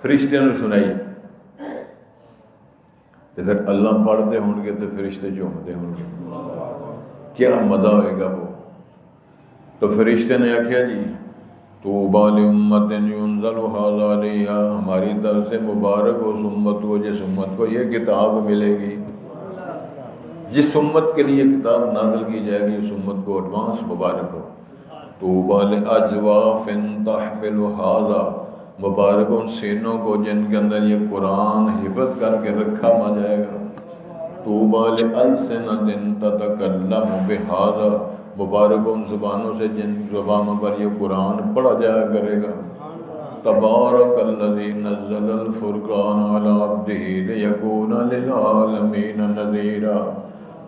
فرشتے نے سنائی، تو پھر اللہ پڑھتے ہوں گے تو فرشتے جھومتے ہوں گے، کیا مزہ ہوئے گا وہ۔ تو فرشتے نے آخیا جی طوبیٰ لأمۃ ينزل هذا علیہا، ہماری طرف سے مبارک اس امت کو جس امت کو یہ کتاب ملے گی، جس امت کے لیے کتاب نازل کی جائے گی اس امت کو ایڈوانس مبارک ہو۔ طوبیٰ لأجواف تحمل هذا، مبارک ان سینوں کو جن کے اندر یہ قرآن حفظ کر کے رکھا جائے گا۔ طوبیٰ لألسنۃ تتکلم بہذا، مبارک ان زبانوں سے جن زبانوں پر یہ قرآن پڑھا جایا کرے گا۔ تبارک الذی نزل الفرقان علی عبدہ لیکون للعالمین نذیرا،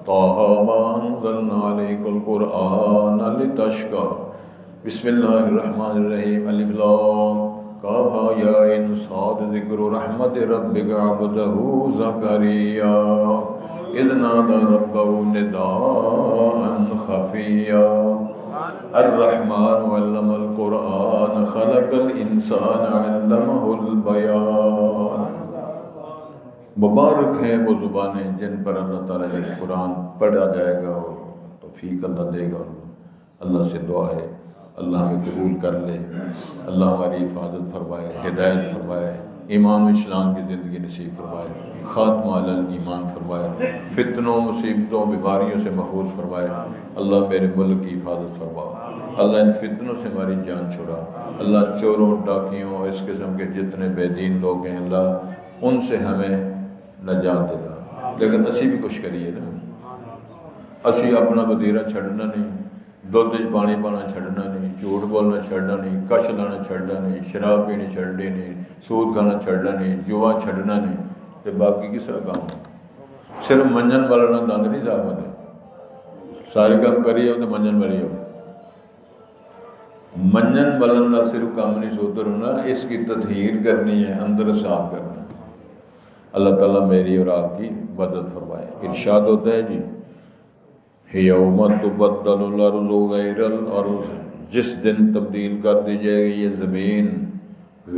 طٰہٰ ما انزلنا علیک القرآن لتشقی۔ بسم اللہ الرحمن الرحیم، الف لام کاف یا عین صاد، ذکر رحمت ربک عبدہ زکریا اذ نادى ربه نداء خفيا، الرحمن علم القرآن خلق الانسان علمه البیان۔ مبارک ہیں وہ زبانیں جن پر اللہ تعالیٰ یہ قرآن پڑھا جائے گا اور توفیق اللہ دے گا۔ اللہ سے دعا ہے اللہ ہمیں قبول کر لے، اللہ ہماری حفاظت فرمائے، ہدایت فرمائے، ایمان و اسلام کی زندگی نصیب فرمائے، خاتمہ علی ایمان فرمائے، فتنوں مصیبتوں بیماریوں سے محفوظ فرمائے۔ اللہ میرے ملک کی حفاظت فرما، اللہ ان فتنوں سے ہماری جان چھڑا، اللہ چوروں ڈاکیوں اس قسم کے جتنے بے دین لوگ ہیں اللہ ان سے ہمیں نجات دلا۔ لیکن اسی بھی کچھ کریے نا، اسی اپنا وتیرا چھڑنا نہیں، دودھ پانی پانا چھڑنا نہیں، جھوٹ بولنا چھڑنا نہیں، کش لانا چھڑنا نہیں، شراب پینی چھڑنی نہیں، سود کھانا چھڑنا نہیں، جوا چھڑنا نہیں، تو باقی کس طرح کام ہو؟ صرف منجن والا نہ دند نہیں صاحب ہوتے، سارے کام کریے ہو تو منجن والی ہو، منجن والا نہ صرف کام نہیں سوتے رہنا، اس کی تطہیر کرنی ہے، اندر صاف کرنا ہے۔ اللہ تعالیٰ میری اور آپ کی مدد فرمائے۔ ارشاد ہوتا ہے جی یوم تبدل الارض غیر الارض، جس دن تبدیل کر دی جائے گی یہ زمین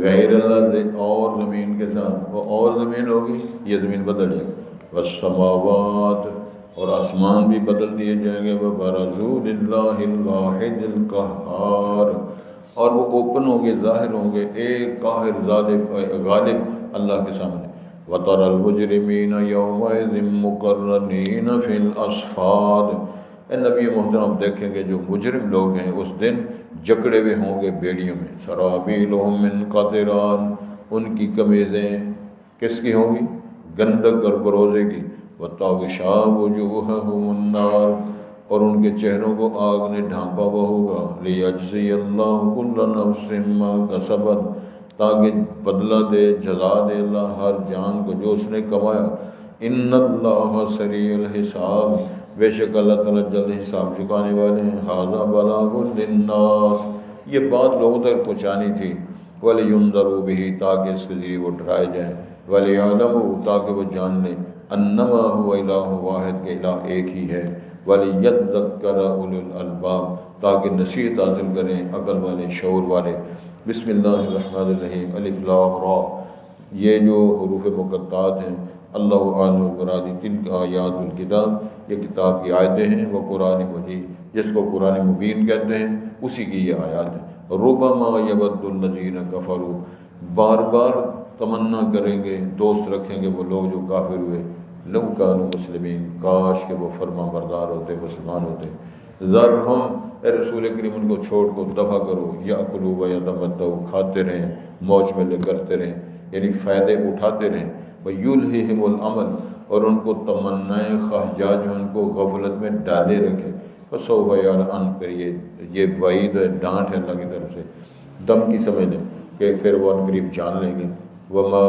غیر الارض اور زمین کے ساتھ، وہ اور زمین ہوگی، یہ زمین بدل جائے گی، والسماوات اور آسمان بھی بدل دیے جائیں گے، وبرزوا للہ الواحد القہار، اور وہ اوپن ہوں گے، ظاہر ہوں گے ایک قاہر غالب اللہ کے سامنے۔ وَتَرَى الْمُجْرِمِينَ يَوْمَئِذٍ مُقَرَّنِينَ فِي الْأَصْفَادِ، اے نبی محترم دیکھیں گے جو مجرم لوگ ہیں اس دن جکڑے ہوئے ہوں گے بیڑیوں میں، سَرَابِيلُهُم مِّن قَطِرَانٍ، ان کی قمیضیں کس کی ہوں گی؟ گندک اور بروزے کی، وَتَغْشَىٰ وُجُوهَهُمُ النَّارُ، اور ان کے چہروں کو آگ نے ڈھانپا ہوا ہوگا، لِيَجْزِيَ اللَّهُ كُلَّ نَفْسٍ مَّا كَسَبَتْ، تاکہ بدلہ دے، جزا دے اللہ ہر جان کو جو اس نے کمایا۔ ان اللہ سریع الحساب، بے شک اللہ تعالیٰ جلد حساب چکانے والے ہیں۔ ھذا بلاغ للناس، یہ بات لوگوں تک پہنچانی تھی، وَلِيُنذَرُوا بِهِ، تاکہ اس کے ذریعے وہ ڈرائے جائیں، وَلِيَعْلَمُوا، تاکہ وہ جان لیں، انما هو الہ واحد، کہ الہ ایک ہی ہے، وَلِيَذَّكَّرَ أُولُو الْأَلْبَابِ، تاکہ نصیحت حاصل کریں عقل والے، شعور والے۔ بسم اللہ الرحمن الرحیم، الف لام را، یہ جو حروف مقطعات ہیں اللہ عالم المراد، تلک آیات الکتاب، یہ کتاب کی آیتیں ہیں، وہ قرآن مجید جس کو قرآن مبین کہتے ہیں اسی کی یہ آیات ہیں۔ ربما یود الذین کفروا، بار بار تمنا کریں گے، دوست رکھیں گے وہ لوگ جو کافر ہوئے، لو کانوا مسلمین، کاش کہ وہ فرما بردار ہوتے، مسلمان ہوتے۔ ذرہم، اے رسول کریم ان کو چھوڑ کو دفع کرو، یاکلوا ویتمتعوا، کھاتے رہیں، موج ملے کرتے رہیں، یعنی فائدے اٹھاتے رہیں، ویلہہم الامل، اور ان کو تمنائیں خواہشات جو ان کو غفلت میں ڈالے رکھے، فسوف یعلمون، پھر یہ وعید ہے، ڈانٹ ہے اللہ کی طرف سے، دم کی سمجھ لیں کہ پھر وہ ان قریب جان لیں گے۔ وما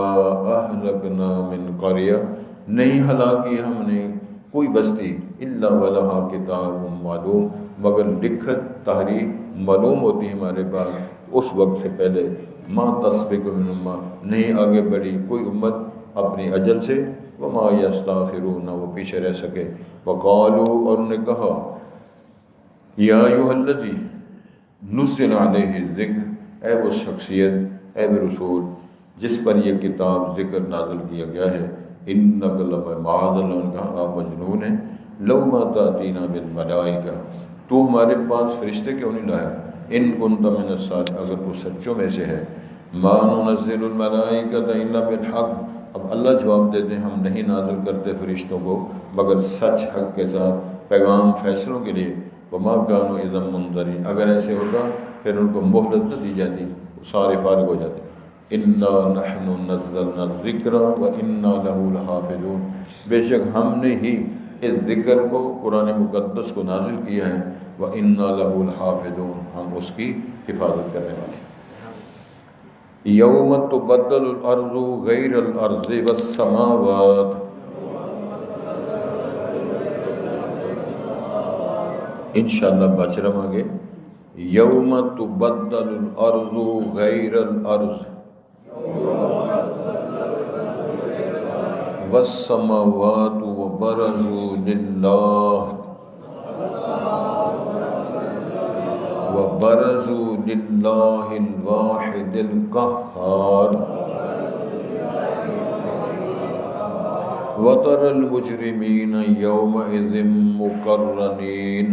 اہلکنا من قریہ، نہیں ہلاک کی ہم نے کوئی بستی، الا ولہا کتاب معلوم، مگر لکھت تحریر معلوم ہوتی ہے ہمارے پاس اس وقت سے پہلے، ما تسبق من امہ، نہیں آگے بڑھی کوئی امت اپنی اجل سے، وما یستاخرون، نہ وہ پیچھے رہ سکے۔ وقالوا، اور انہوں نے کہا، یا ایھا الذی نزل علیہ الذکر، اے وہ شخصیت، اے وہ رسول جس پر یہ کتاب ذکر نازل کیا گیا ہے، انک معاذ اللہ، نے کہا آپ مجنون ہیں، لو ما تاتینا بالملائکہ، تو ہمارے پاس فرشتے کیوں نہیں لایا، ان کنت من الصادقین، اگر تو سچوں میں سے ہے، ما ننزل الملائکۃ الا بالحق، اب اللہ جواب دیتے ہیں ہم نہیں نازل کرتے فرشتوں کو مگر سچ حق کے ساتھ، پیغام فیصلوں کے لیے، وما كانوا اذا منظرین، اگر ایسے ہوتا پھر ان کو مہلت نہ دی جاتی، سارے فارغ ہو جاتے۔ انا نحن نزلنا الذکر وانا له لحافظون، بے شک ہم نے ہی اس ذکر کو، قرآن مقدس کو نازل کیا ہے، وانا له لحافظون، ہم اس کی حفاظت کرنے والے ہیں۔ یوم تبدل الارض غیر الارض والسماوات، انشاءاللہ بچرم آگے، یوم تبدل الارض غیر الارض والسماوات وبرزوا للہ الواحد القہار، وترى المجرمین یومئذ مقرنین،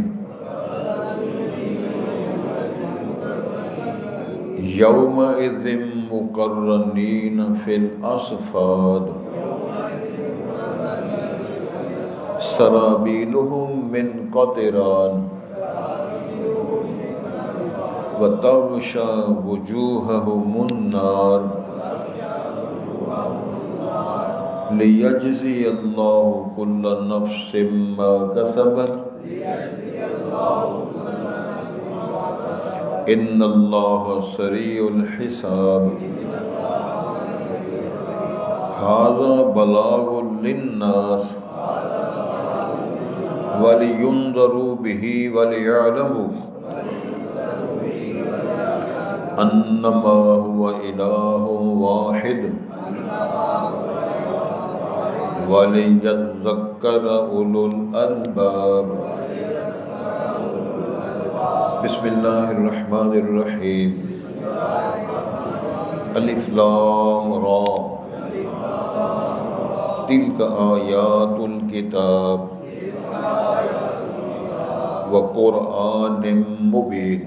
یومئذ مقرنین فی الاصفاد، سرابیلہم من قطران، وتغشى وجوههم النار، ليجزي الله كل نفس ما كسبت، إن الله سريع الحساب، هذا بلاغ للناس ولينذروا به وليعلموا انما هو الہ واحد ولیذکر اولو الالباب۔ بسم اللہ الرحمن الرحیم، الف لام را، تلک آیات الکتاب وقرآن مبین،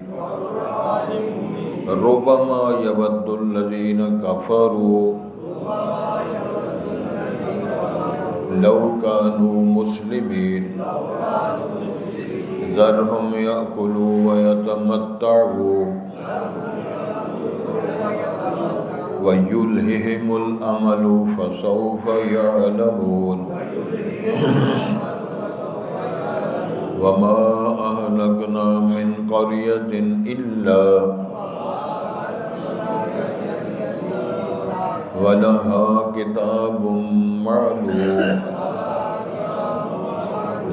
ربما یود الذین کفروا لو کانوا مسلمین، ذرہم یأکلوا ویتمتعوا ویلہہم الامل فسوف یعلمون، وما اہلکنا من قریۃ الا وَلَهَا كِتَابٌ مَّعْلُومٌ،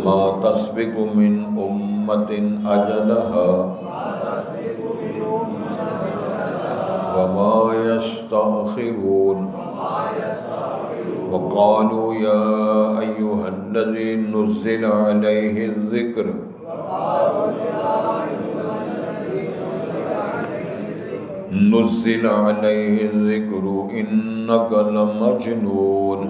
مَا تَسْبِقُ مِنْ أُمَّةٍ أَجَلَهَا وَمَا يَسْتَأْخِرُونَ، وَقَالُوا يَا أَيُّهَا الَّذِي نُزِّلَ عَلَيْهِ الذِّكْرُ نزل علیہ الذکر انک لمجنون،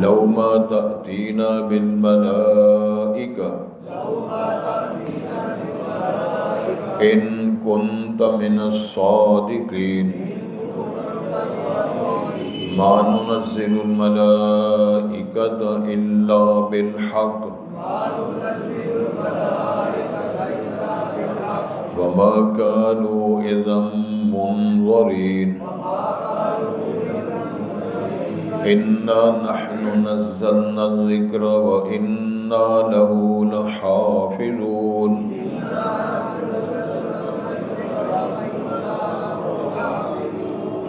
لو ما تأتینا بالملائکہ ان کنت من الصادقین، ما ننزل الملائکۃ الا بالحق وما كانوا إذا منظرين، إنا نحن نزلنا الذكر وإنا له لحافظون۔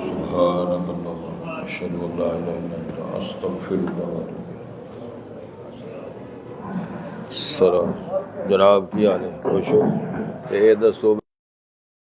سبحانك اللهم أشهد أن لا إله إلا أنت أستغفرك وأتوب إليك۔ السلام جناب کی حال ہے، خوش ہو؟ یہ دسو